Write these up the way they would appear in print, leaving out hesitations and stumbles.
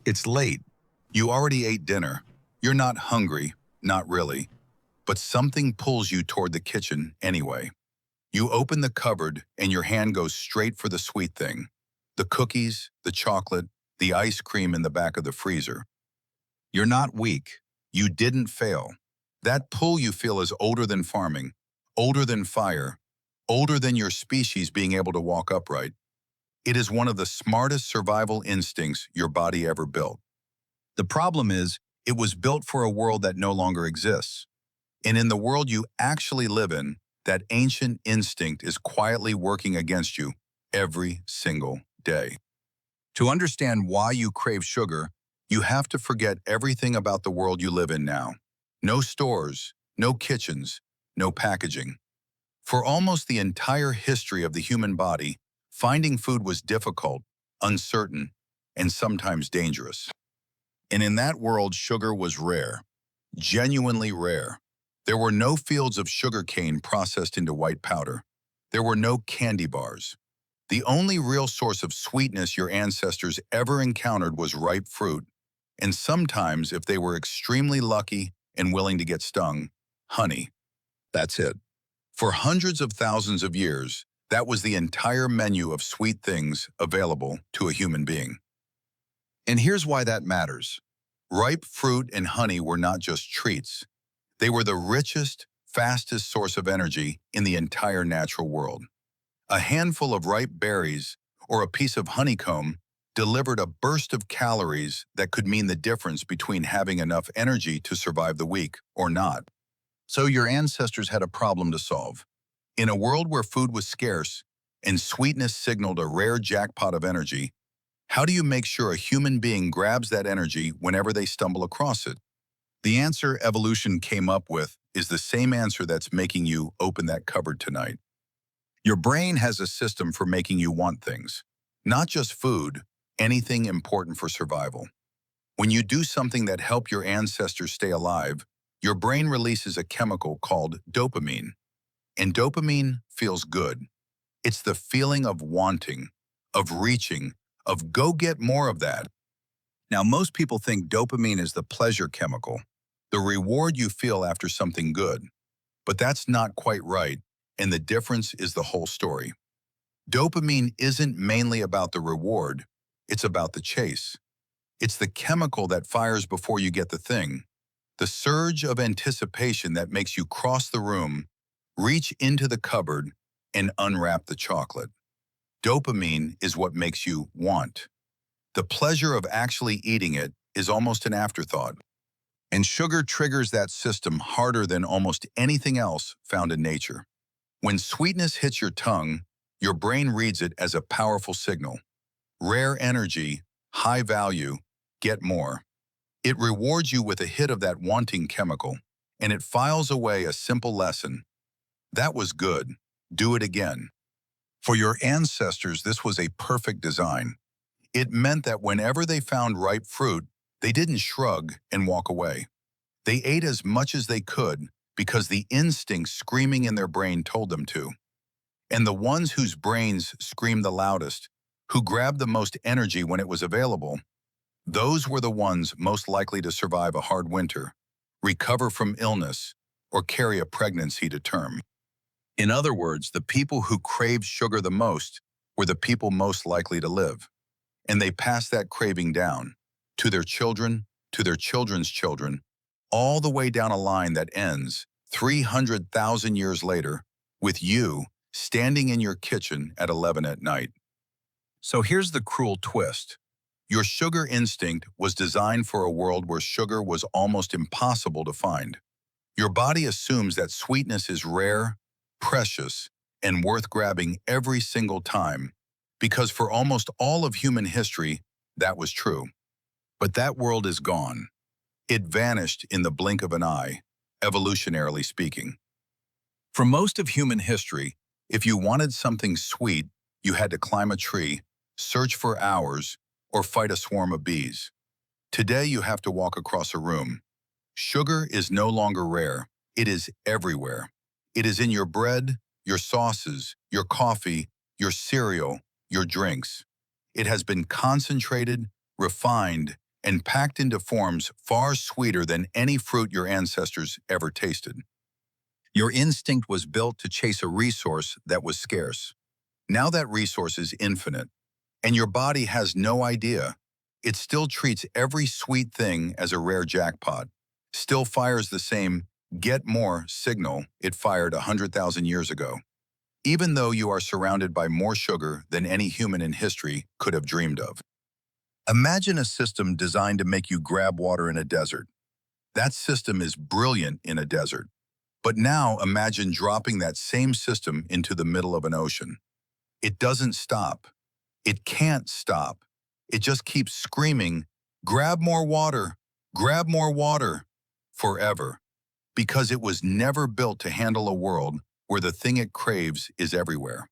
It's late. You already ate dinner. You're not hungry, not really. But something pulls you toward the kitchen anyway. You open the cupboard and your hand goes straight for the sweet thing. The cookies, the chocolate, the ice cream in the back of the freezer. You're not weak. You didn't fail. That pull you feel is older than farming, older than fire, older than your species being able to walk upright. It is one of the smartest survival instincts your body ever built. The problem is, it was built for a world that no longer exists. And in the world you actually live in, that ancient instinct is quietly working against you every single day. To understand why you crave sugar, you have to forget everything about the world you live in now. No stores, no kitchens, no packaging. For almost the entire history of the human body, finding food was difficult, uncertain, and sometimes dangerous. And in that world, sugar was rare, genuinely rare. There were no fields of sugarcane processed into white powder. There were no candy bars. The only real source of sweetness your ancestors ever encountered was ripe fruit, and sometimes, if they were extremely lucky and willing to get stung, honey. That's it. For hundreds of thousands of years, that was the entire menu of sweet things available to a human being. And here's why that matters. Ripe fruit and honey were not just treats. They were the richest, fastest source of energy in the entire natural world. A handful of ripe berries or a piece of honeycomb delivered a burst of calories that could mean the difference between having enough energy to survive the week or not. So your ancestors had a problem to solve. In a world where food was scarce and sweetness signaled a rare jackpot of energy, how do you make sure a human being grabs that energy whenever they stumble across it? The answer evolution came up with is the same answer that's making you open that cupboard tonight. Your brain has a system for making you want things, not just food, anything important for survival. When you do something that helped your ancestors stay alive, your brain releases a chemical called dopamine. And dopamine feels good. It's the feeling of wanting, of reaching, of go get more of that. Now, most people think dopamine is the pleasure chemical, the reward you feel after something good. But that's not quite right, and the difference is the whole story. Dopamine isn't mainly about the reward, it's about the chase. It's the chemical that fires before you get the thing, the surge of anticipation that makes you cross the room, reach into the cupboard, and unwrap the chocolate. Dopamine is what makes you want. The pleasure of actually eating it is almost an afterthought. And sugar triggers that system harder than almost anything else found in nature. When sweetness hits your tongue, your brain reads it as a powerful signal. Rare energy, high value, get more. It rewards you with a hit of that wanting chemical, and it files away a simple lesson. That was good. Do it again. For your ancestors, this was a perfect design. It meant that whenever they found ripe fruit, they didn't shrug and walk away. They ate as much as they could because the instinct screaming in their brain told them to. And the ones whose brains screamed the loudest, who grabbed the most energy when it was available, those were the ones most likely to survive a hard winter, recover from illness, or carry a pregnancy to term. In other words, the people who craved sugar the most were the people most likely to live. And they passed that craving down to their children, to their children's children, all the way down a line that ends 300,000 years later with you standing in your kitchen at 11 at night. So here's the cruel twist. Your sugar instinct was designed for a world where sugar was almost impossible to find. Your body assumes that sweetness is rare, precious, and worth grabbing every single time, because for almost all of human history, that was true. But that world is gone. It vanished in the blink of an eye, evolutionarily speaking. For most of human history, if you wanted something sweet, you had to climb a tree, search for hours, or fight a swarm of bees. Today, you have to walk across a room. Sugar is no longer rare. It is everywhere. It is in your bread, your sauces, your coffee, your cereal, your drinks. It has been concentrated, refined, and packed into forms far sweeter than any fruit your ancestors ever tasted. Your instinct was built to chase a resource that was scarce. Now that resource is infinite, and your body has no idea. It still treats every sweet thing as a rare jackpot, still fires the same "get more" signal it fired 100,000 years ago, even though you are surrounded by more sugar than any human in history could have dreamed of. Imagine a system designed to make you grab water in a desert. That system is brilliant in a desert. But now imagine dropping that same system into the middle of an ocean. It doesn't stop. It can't stop. It just keeps screaming, "Grab more water, grab more water," forever, because it was never built to handle a world where the thing it craves is everywhere.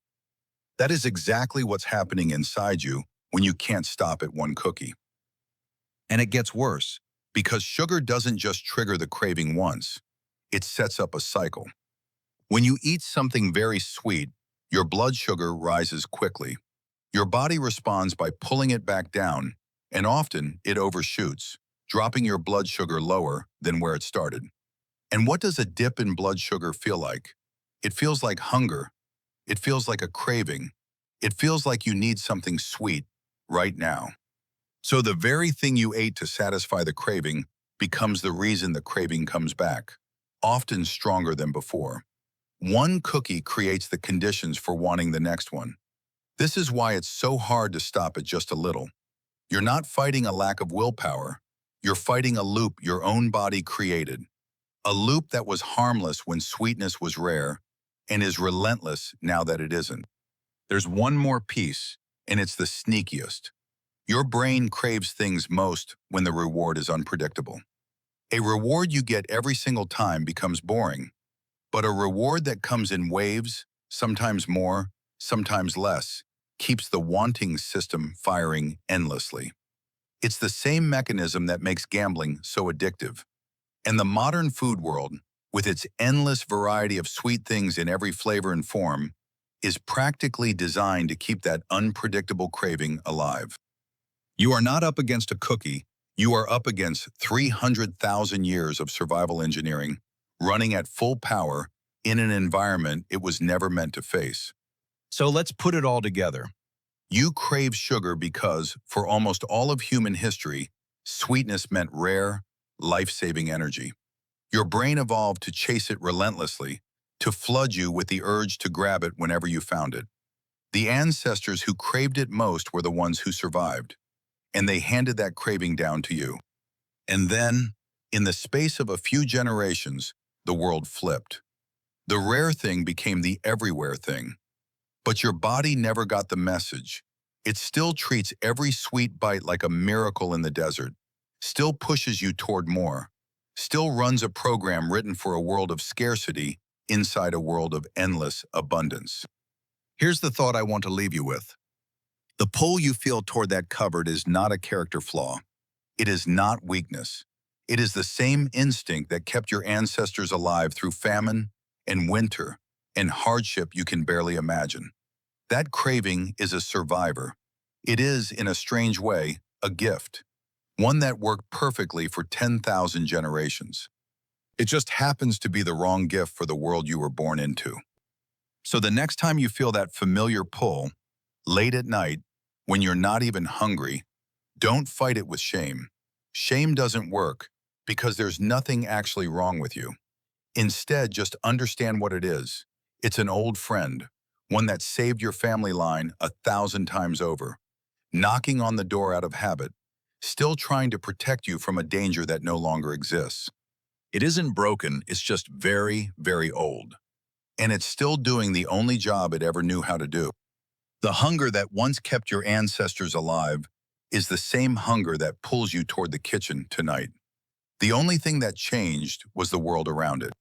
That is exactly what's happening inside you when you can't stop at one cookie. And it gets worse, because sugar doesn't just trigger the craving once. It sets up a cycle. When you eat something very sweet, your blood sugar rises quickly. Your body responds by pulling it back down, and often it overshoots, dropping your blood sugar lower than where it started. And what does a dip in blood sugar feel like? It feels like hunger. It feels like a craving. It feels like you need something sweet right now. So the very thing you ate to satisfy the craving becomes the reason the craving comes back, often stronger than before. One cookie creates the conditions for wanting the next one. This is why it's so hard to stop at just a little. You're not fighting a lack of willpower. You're fighting a loop your own body created. A loop that was harmless when sweetness was rare and is relentless now that it isn't. There's one more piece, and it's the sneakiest. Your brain craves things most when the reward is unpredictable. A reward you get every single time becomes boring, but a reward that comes in waves, sometimes more, sometimes less, keeps the wanting system firing endlessly. It's the same mechanism that makes gambling so addictive. And the modern food world, with its endless variety of sweet things in every flavor and form, is practically designed to keep that unpredictable craving alive. You are not up against a cookie. You are up against 300,000 years of survival engineering, running at full power in an environment it was never meant to face. So let's put it all together. You crave sugar because, for almost all of human history, sweetness meant rare, life-saving energy. Your brain evolved to chase it relentlessly, to flood you with the urge to grab it whenever you found it. The ancestors who craved it most were the ones who survived, and they handed that craving down to you. And then, in the space of a few generations, the world flipped. The rare thing became the everywhere thing. But your body never got the message. It still treats every sweet bite like a miracle in the desert, still pushes you toward more, still runs a program written for a world of scarcity inside a world of endless abundance. Here's the thought I want to leave you with. The pull you feel toward that cupboard is not a character flaw. It is not weakness. It is the same instinct that kept your ancestors alive through famine and winter and hardship you can barely imagine. That craving is a survivor. It is, in a strange way, a gift, one that worked perfectly for 10,000 generations. It just happens to be the wrong gift for the world you were born into. So the next time you feel that familiar pull, late at night, when you're not even hungry, don't fight it with shame. Shame doesn't work because there's nothing actually wrong with you. Instead, just understand what it is. It's an old friend, one that saved your family line 1,000 times over, knocking on the door out of habit, still trying to protect you from a danger that no longer exists. It isn't broken, it's just very, very old. And it's still doing the only job it ever knew how to do. The hunger that once kept your ancestors alive is the same hunger that pulls you toward the kitchen tonight. The only thing that changed was the world around it.